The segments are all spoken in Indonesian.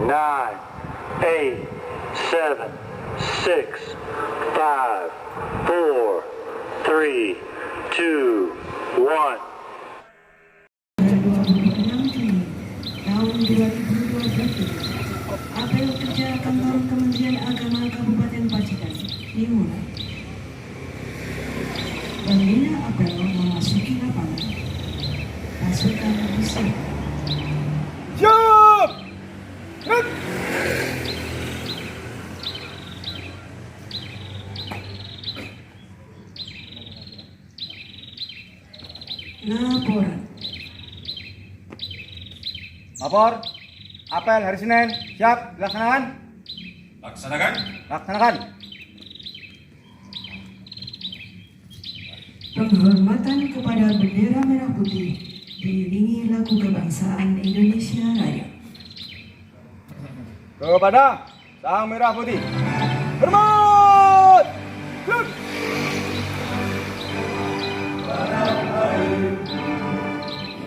9, 8, 7, 6, 5, 4, 3, 2, 1. Tahun 2020, apel kerja kantor Kementerian Agama Kabupaten Pacitan dimulai. Pembina apel memasuki lapangan. Pasukan bersiap. Siap! Gerak! Laporan. Lapor. Apel hari Senin. Siap dilaksanakan? Laksanakan. Laksanakan. Penghormatan kepada bendera merah putih diiringi lagu kebangsaan Indonesia Raya. Kepada Sang Merah Putih. Hormat! Gerak!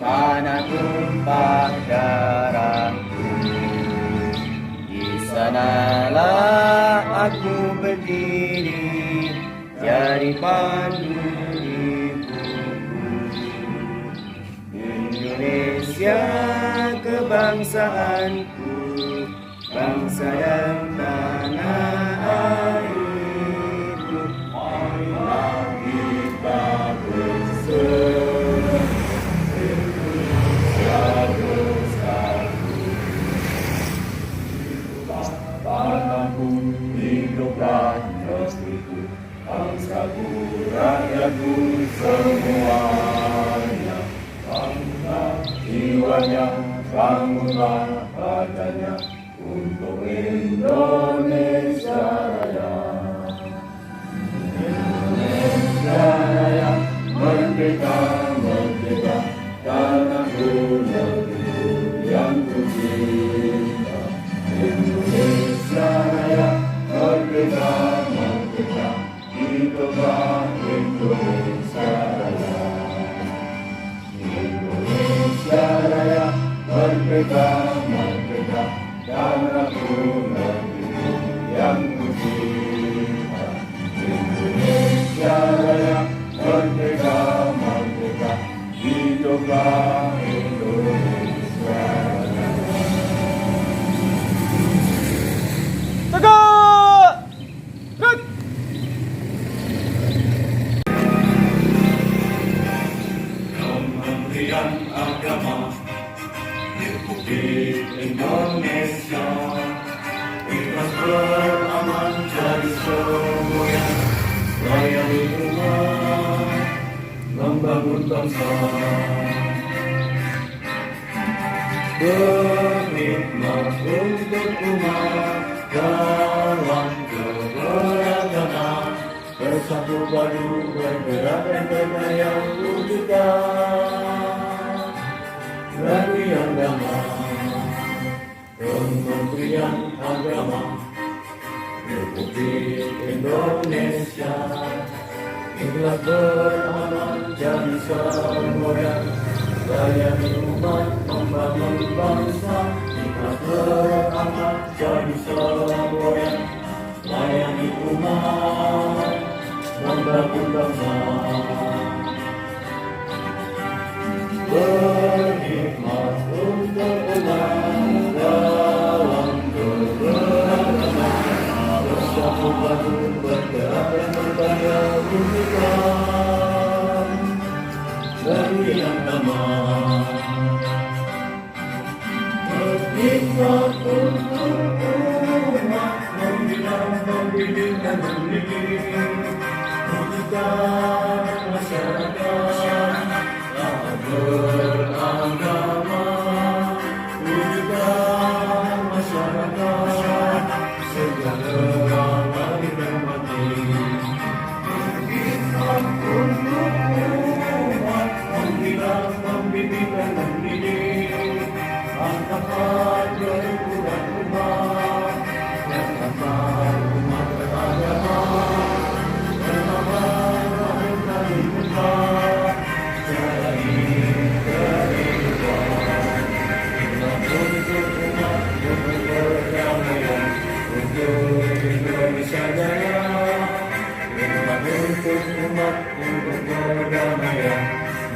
Tanah tumpah darahku, di sanalah aku berdiri, jadi pandu hidupku. Indonesia kebangsaanku, bangsa dan tanah airku. Marilah kita bersatu. Tanahku, hiduplah negeriku, bangsaku, rakyatku semuanya. Bangunlah jiwanya, bangunlah badannya, untuk Indonesia Raya. Indonesia Raya, merdeka, merdeka, tanahku, negeriku yang ku cinta. Indonesia Raya, merdeka, merdeka, hiduplah Indonesia Raya. Indonesia Raya, merdeka, merdeka, tanahku, negeriku yang ku cinta. Indonesia Raya, merdeka, merdeka, hiduplah Indonesia Raya. Tegak! Gerak! Kementerian Agama Republik Indonesia ikhlas beramal jadi semboyan, layani umat, membangun bangsa, berkhidmat untuk umat dalam keberagaman, bersatu padu bergerak dan berdaya wujudkan lagu yang damai. Kementerian Agama Republik Indonesia ikhlas beramal jadi semboyan, layani umat, membangun bangsa. Ikhlas beramal jadi semboyan, layani umat, membangun bangsa. Berkhidmat untuk umat dalam keberagaman, bersatu padu bergerak dan berdaya wujudkan lagu yang damai. Berkhidmat untuk umat, membina, membimbing dan mendidik, wujudkan masyarakat beragama, wujudkan masyarakat sejahtera lahir dan batin. Berkhidmat untuk umat, membina, membimbing dan mendidik, angkatan kerukunan umat, nyatakan umat beragama, bernama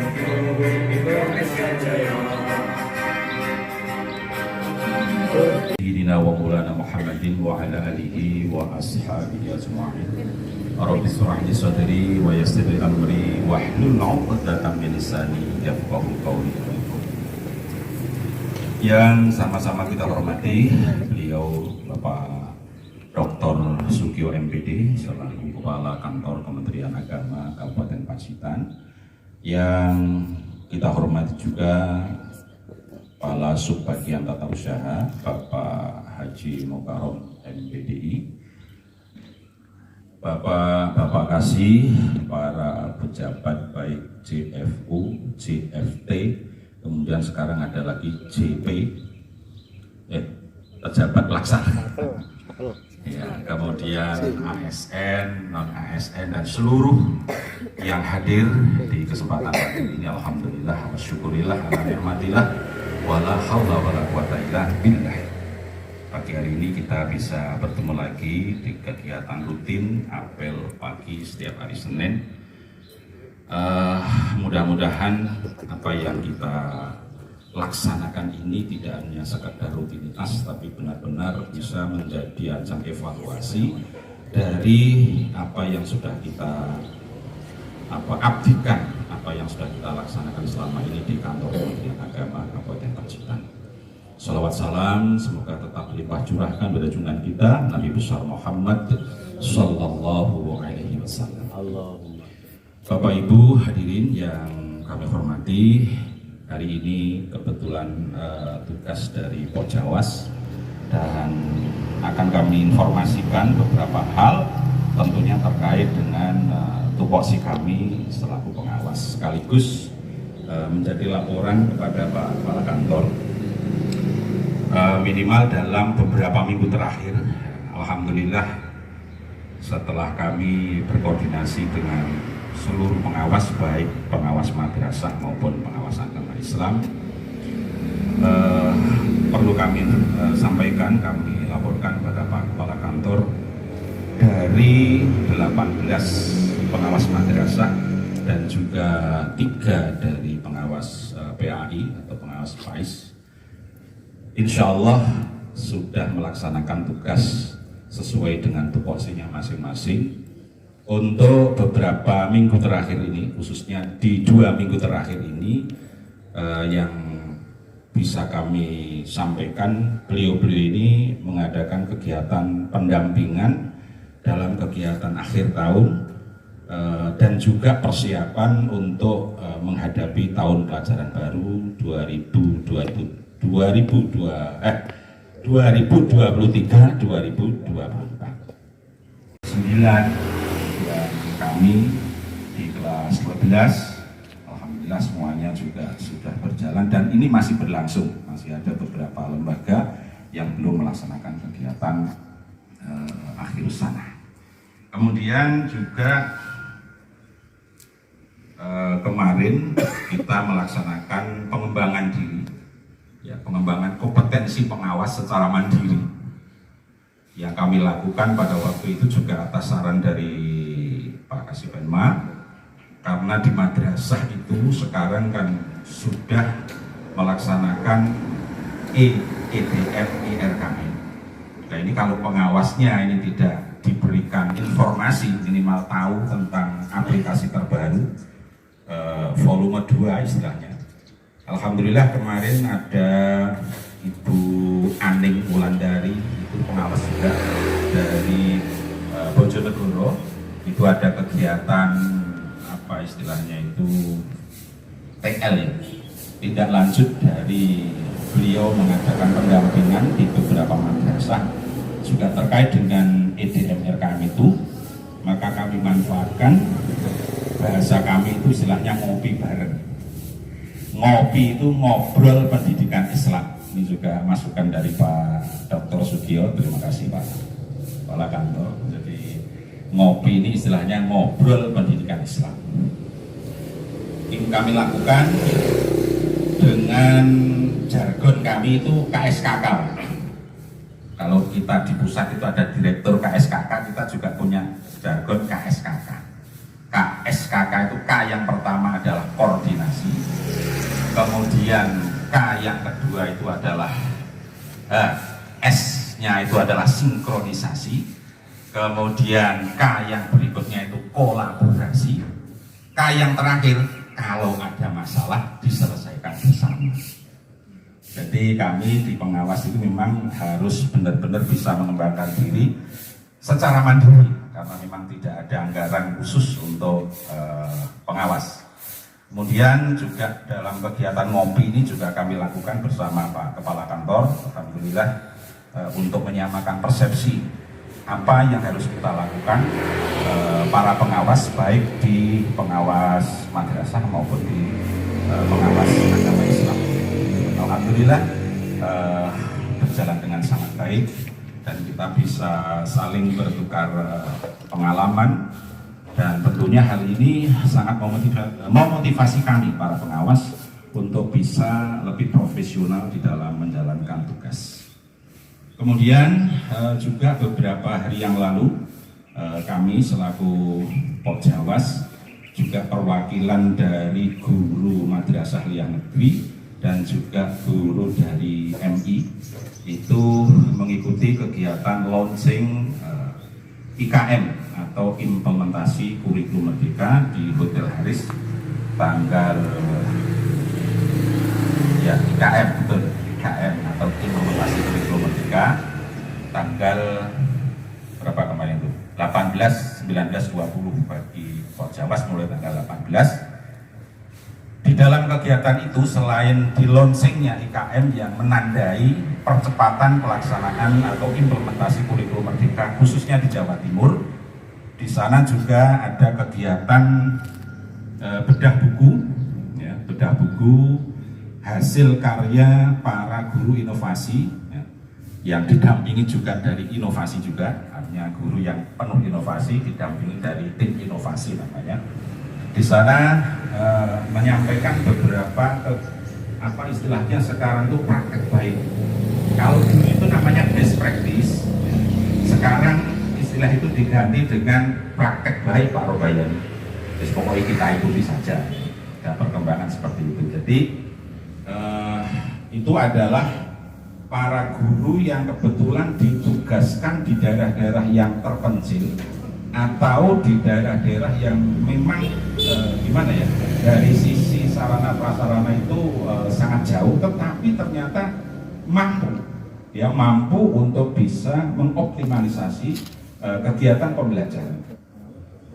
Indonesia Jaya. Sayyidina wa maulana Muhammadin wa ala alihi wa ashabihi ajma'in. Rabbi shrah li sadri wa yassir li amri wahlul 'uqdatam min lisani yafqahu qawli. Yang sama-sama kita hormati beliau Bapak Dr. Sugio MPD selaku Kepala Kantor Kementerian Agama Kabupaten Pacitan. Yang kita hormati juga Kepala Subbagian Tata Usaha Bapak Haji Mokarom MPDI, Bapak kasih para pejabat baik CFU, CFT, kemudian sekarang ada lagi JP, pejabat pelaksana, ya, kemudian ASN, non ASN dan seluruh yang hadir di kesempatan ini. Alhamdulillah wa syukurillah ala nikmatillah wala haula wala quwata illa billah. Pagi hari ini kita bisa bertemu lagi di kegiatan rutin apel pagi setiap hari Senin. Mudah-mudahan apa yang kita laksanakan ini tidak hanya sekedar rutinitas, tapi benar-benar bisa menjadi ajang evaluasi dari apa yang sudah kita abdikan, apa yang sudah kita laksanakan selama ini di kantor Kementerian Agama Kabupaten Pacitan. Salawat salam semoga tetap limpah curahkan pada junjungan kita Nabi besar Muhammad Sallallahu Alaihi Wasallam. Bapak Ibu hadirin yang kami hormati, hari ini kebetulan tugas dari Pojawas dan akan kami informasikan beberapa hal tentunya terkait dengan tupoksi kami selaku pengawas, sekaligus menjadi laporan kepada Pak Kepala Kantor. Minimal dalam beberapa minggu terakhir, alhamdulillah setelah kami berkoordinasi dengan seluruh pengawas, baik pengawas madrasah maupun pengawas agama Islam, perlu kami sampaikan, kami laporkan kepada Pak Kepala Kantor, dari 18 pengawas madrasah dan juga 3 dari pengawas PAI atau pengawas PAIS, insya Allah sudah melaksanakan tugas sesuai dengan tupoksinya masing-masing. Untuk beberapa minggu terakhir ini, khususnya di 2 minggu terakhir ini, yang bisa kami sampaikan, beliau-beliau ini mengadakan kegiatan pendampingan dalam kegiatan akhir tahun dan juga persiapan untuk menghadapi tahun pelajaran baru 2023-2024. 9 dan kami di kelas 12, alhamdulillah semuanya juga sudah berjalan dan ini masih berlangsung. Masih ada beberapa lembaga yang belum melaksanakan kegiatan akhir sana. Kemudian juga kemarin kita melaksanakan pengembangan diri, ya, pengembangan kompetensi pengawas secara mandiri yang kami lakukan pada waktu itu juga atas saran dari Pak Kasipenma, karena di madrasah itu sekarang kan sudah melaksanakan EDF IRKM. Nah ini kalau pengawasnya ini tidak diberikan informasi, minimal tahu tentang aplikasi terbaru volume 2 istilahnya. Alhamdulillah kemarin ada Ibu Aning Wulandari, itu pengawas juga dari Bojonegoro. Itu ada kegiatan apa istilahnya itu TL ya, tindak lanjut dari beliau mengadakan pendampingan di beberapa madrasah juga terkait dengan EDM RKM itu. Maka kami manfaatkan, bahasa kami itu istilahnya ngopi bareng. Ngopi itu ngobrol pendidikan Islam. Ini juga masukan dari Pak Dr. Sugio, terima kasih Pak Kepala Kantor. Jadi ngopi ini istilahnya ngobrol pendidikan Islam. Ini kami lakukan dengan jargon kami itu KSKK. Kalau kita di pusat itu ada direktur KSKK, kita juga punya jargon KSKK. SKK itu K yang pertama adalah koordinasi, kemudian K yang kedua itu adalah S-nya itu adalah sinkronisasi, kemudian K yang berikutnya itu kolaborasi, K yang terakhir kalau ada masalah diselesaikan bersama. Jadi kami di pengawas itu memang harus benar-benar bisa mengembangkan diri secara mandiri karena memang tidak ada anggaran khusus untuk pengawas. Kemudian juga dalam kegiatan ngopi ini juga kami lakukan bersama Pak Kepala Kantor, alhamdulillah untuk menyamakan persepsi apa yang harus kita lakukan para pengawas baik di pengawas madrasah maupun di pengawas agama Islam. Alhamdulillah berjalan dengan sangat baik dan kita bisa saling bertukar pengalaman dan tentunya hal ini sangat memotivasi kami para pengawas untuk bisa lebih profesional di dalam menjalankan tugas. Kemudian juga beberapa hari yang lalu kami selaku Pokjawas juga perwakilan dari guru Madrasah Aliyah Negeri dan juga guru dari MI itu mengikuti kegiatan launching IKM atau implementasi kurikulum merdeka di Hotel Haris tanggal IKM betul, IKM atau implementasi kurikulum merdeka tanggal berapa kemarin itu 18, 19, 20 bagi Pokjawas mulai tanggal 18. Di dalam kegiatan itu selain di launchingnya IKM yang menandai percepatan pelaksanaan atau implementasi kurikulum merdeka khususnya di Jawa Timur, di sana juga ada kegiatan bedah buku hasil karya para guru inovasi yang didampingi juga dari inovasi juga, artinya guru yang penuh inovasi didampingi dari tim inovasi namanya. Di sana menyampaikan beberapa apa istilahnya sekarang itu praktek baik. Kalau dulu itu namanya best practice, sekarang istilah itu diganti dengan praktek baik Pak Robayani. Jadi pokoknya kita ikuti saja. Ada perkembangan seperti itu. Jadi itu adalah para guru yang kebetulan ditugaskan di daerah-daerah yang terpencil atau di daerah-daerah yang memang gimana ya, dari sisi sarana prasarana itu sangat jauh, tetapi ternyata mampu untuk bisa mengoptimalisasi kegiatan pembelajaran.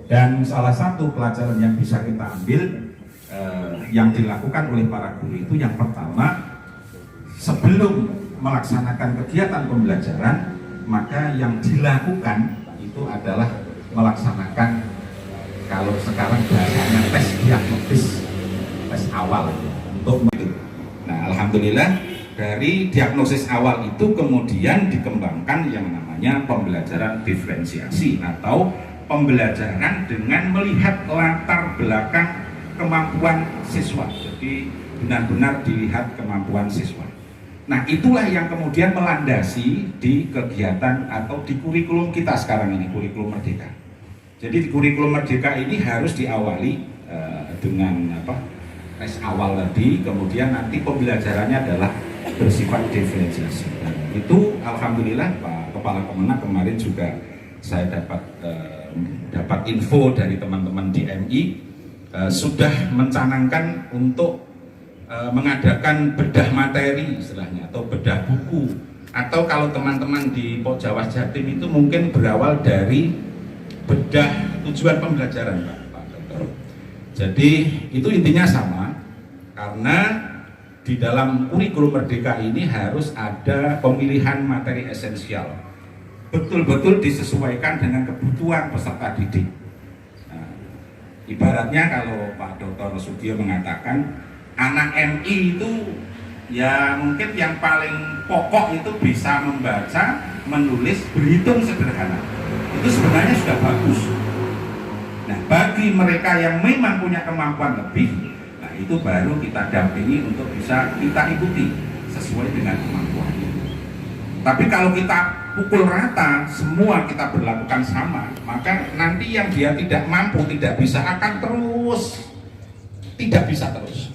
Dan salah satu pelajaran yang bisa kita ambil yang dilakukan oleh para guru itu yang pertama, sebelum melaksanakan kegiatan pembelajaran maka yang dilakukan itu adalah melaksanakan, kalau sekarang bahasanya tes diagnosis, tes awal untuk itu. Nah, alhamdulillah dari diagnosis awal itu kemudian dikembangkan yang namanya pembelajaran diferensiasi atau pembelajaran dengan melihat latar belakang kemampuan siswa. Jadi benar-benar dilihat kemampuan siswa. Nah, itulah yang kemudian melandasi di kegiatan atau di kurikulum kita sekarang ini, kurikulum merdeka. Jadi di kurikulum merdeka ini harus diawali dengan tes awal tadi, kemudian nanti pembelajarannya adalah bersifat diferensiasi. Itu alhamdulillah Pak Kepala Kemenak kemarin juga saya dapat info dari teman-teman di MI sudah mencanangkan untuk mengadakan bedah materi istilahnya atau bedah buku, atau kalau teman-teman di Pokjawas Jatim itu mungkin berawal dari bedah tujuan pembelajaran Pak Dr. Jadi itu intinya sama, karena di dalam kurikulum merdeka ini harus ada pemilihan materi esensial, betul-betul disesuaikan dengan kebutuhan peserta didik. Nah, ibaratnya kalau Pak Dr. Sugio mengatakan anak MI itu ya mungkin yang paling pokok itu bisa membaca, menulis, berhitung sederhana. Itu sebenarnya sudah bagus. Nah, bagi mereka yang memang punya kemampuan lebih, nah itu baru kita dampingi untuk bisa kita ikuti sesuai dengan kemampuannya. Tapi kalau kita pukul rata, semua kita berlakukan sama, maka nanti yang dia tidak mampu, tidak bisa akan terus tidak bisa terus.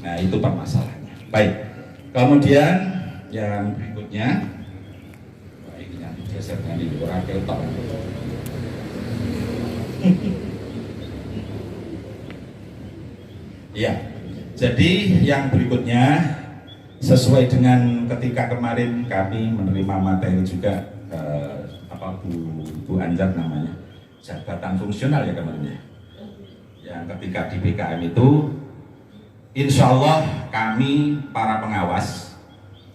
Nah, itu permasalahannya. Baik. Kemudian yang berikutnya, ini yang digeser dengan di luar ketok. Ya. Jadi yang berikutnya sesuai dengan ketika kemarin kami menerima materi juga Bu Anjar namanya, jabatan fungsional ya kemarin ya. Yang ketika di BKM itu, insya Allah kami para pengawas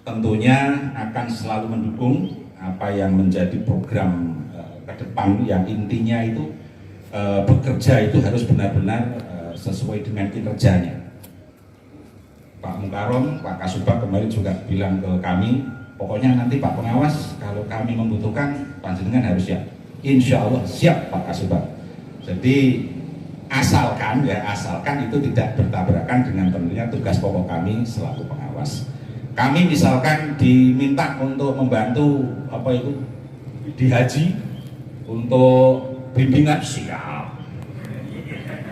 tentunya akan selalu mendukung apa yang menjadi program ke depan, yang intinya itu bekerja itu harus benar-benar sesuai dengan kinerjanya. Pak Mukarom, Pak Kasubag kemarin juga bilang ke kami, pokoknya nanti Pak Pengawas kalau kami membutuhkan panjenengan harus siap. Insya Allah siap Pak Kasubag. Jadi asalkan itu tidak bertabrakan dengan tentunya tugas pokok kami selaku pengawas. Kami misalkan diminta untuk membantu di haji untuk bimbingan, siap.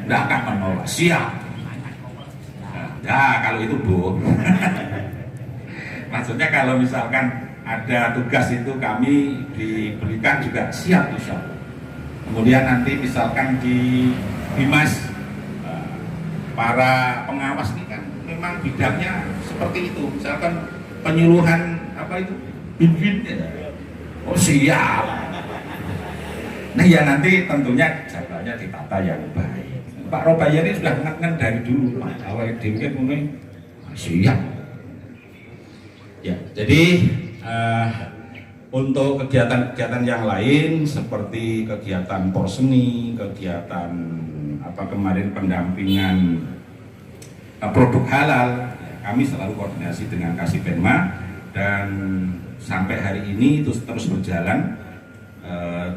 Tidak akan menolak, siap. Nah, kalau itu Bu, maksudnya kalau misalkan ada tugas itu kami diberikan juga siap insya Allah. Kemudian nanti misalkan di Bimas, para pengawas ini kan memang bidangnya seperti itu. Misalkan penyuluhan bimbing, oh siap. Nah ya nanti tentunya jadwalnya ditata yang baik. Pak Robaya ini sudah ngen dari dulu, Pak awal dia mulai siap. Ya, jadi untuk kegiatan-kegiatan yang lain seperti kegiatan porseni, kegiatan kemarin pendampingan produk halal, kami selalu koordinasi dengan Kasipenma dan sampai hari ini itu terus berjalan,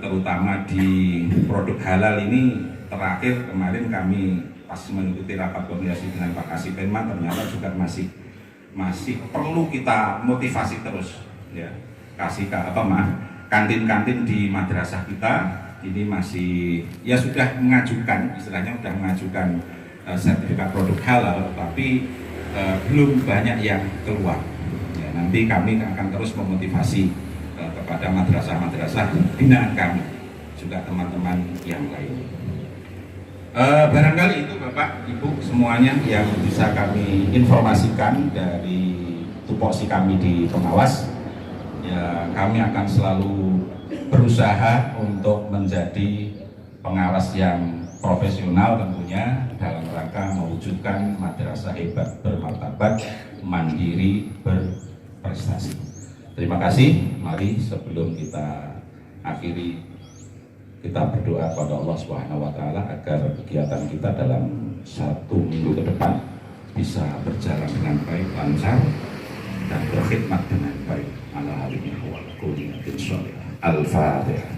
terutama di produk halal ini. Terakhir kemarin kami pas mengikuti rapat koordinasi dengan Pak Kasipenma, ternyata juga masih perlu kita motivasi terus ya. Kantin-kantin di madrasah kita ini masih ya sudah mengajukan, istilahnya sudah mengajukan sertifikat produk halal, tapi belum banyak yang keluar ya, nanti kami akan terus memotivasi kepada madrasah-madrasah binaan kami, juga teman-teman yang lain. Barangkali itu Bapak Ibu semuanya yang bisa kami informasikan dari tupoksi kami di pengawas. Ya, kami akan selalu berusaha untuk menjadi pengawas yang profesional tentunya dalam rangka mewujudkan madrasah hebat, bermartabat, mandiri, berprestasi. Terima kasih. Mari sebelum kita akhiri, kita berdoa kepada Allah Subhanahu wa Ta'ala agar kegiatan kita dalam 1 minggu ke depan bisa berjalan dengan baik, lancar, dan berkhidmat dengan baik. Al-Fatihah.